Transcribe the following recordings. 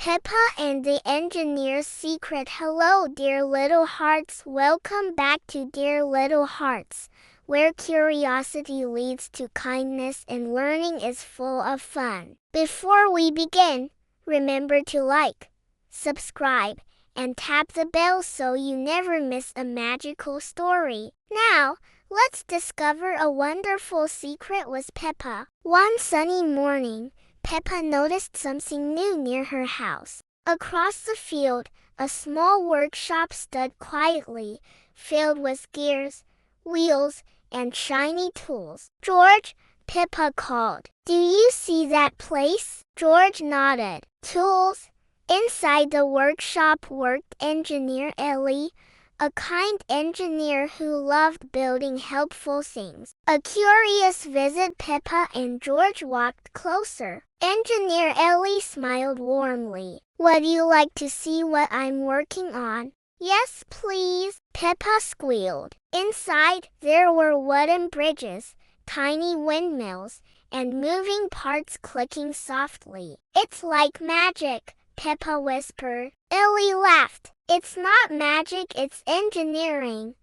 Peppa and the Engineer's Secret. Hello, dear little hearts. Welcome back to Dear Little Hearts, where curiosity leads to kindness and learning is full of fun. Before we begin, remember to like, subscribe, and tap the bell so you never miss a magical story. Now, let's discover a wonderful secret with Peppa. One sunny morning, Peppa noticed something new near her house. Across the field, a small workshop stood quietly, filled with gears, wheels, and shiny tools. "George," Peppa called. "Do you see that place?" George nodded. "Tools?" Inside the workshop worked Engineer Ellie, a kind engineer who loved building helpful things. A curious visit. Peppa and George walked closer. Engineer Ellie smiled warmly. "Would you like to see what I'm working on?" "Yes, please," Peppa squealed. Inside, there were wooden bridges, tiny windmills, and moving parts clicking softly. "It's like magic," Peppa whispered. Ellie laughed. "It's not magic, it's engineering."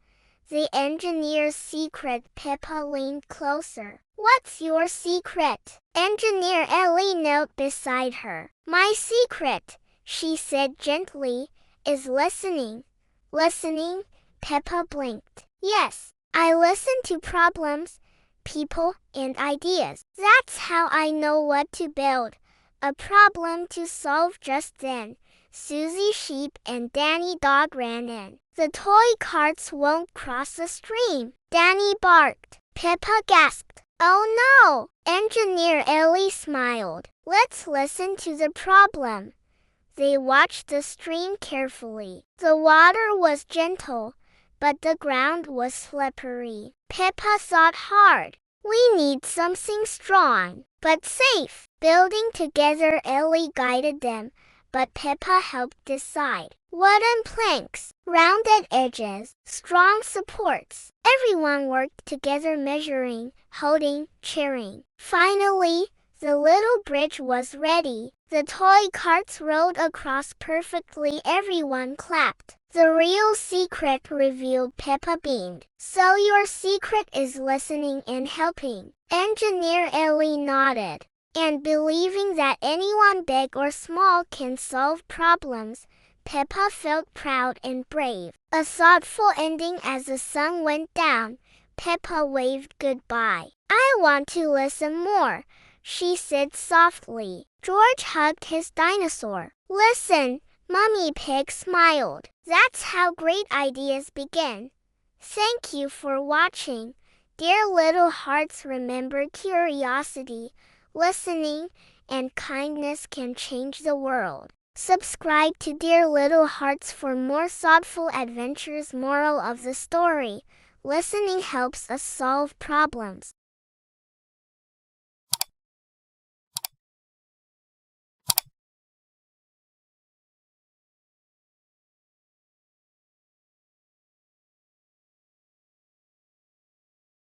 The Engineer's Secret. Peppa leaned closer. "What's your secret?" Engineer Ellie knelt beside her. "My secret," she said gently, "is listening." "Listening?" Peppa blinked. "Yes, I listen to problems, people, and ideas. That's how I know what to build." A problem to solve. Just then, Susie Sheep and Danny Dog ran in. "The toy carts won't cross the stream," Danny barked. Peppa gasped. "Oh no!" Engineer Ellie smiled. "Let's listen to the problem." They watched the stream carefully. The water was gentle, but the ground was slippery. Peppa thought hard. "We need something strong, but safe." Building together, Ellie guided them, but Peppa helped decide. Wooden planks, rounded edges, strong supports. Everyone worked together, measuring, holding, cheering. Finally, the little bridge was ready. The toy carts rolled across perfectly. Everyone clapped. The real secret revealed. Peppa beamed. "So your secret is listening and helping." Engineer Ellie nodded. "And believing that anyone big or small can solve problems." Peppa felt proud and brave. A thoughtful ending. As the sun went down, Peppa waved goodbye. "I want to listen more," she said softly. George hugged his dinosaur. "Listen," Mummy Pig smiled. "That's how great ideas begin." Thank you for watching. Dear little hearts, remember curiosity, listening, and kindness can change the world. Subscribe to Dear Little Hearts for more thoughtful adventures. Moral of the story: listening helps us solve problems.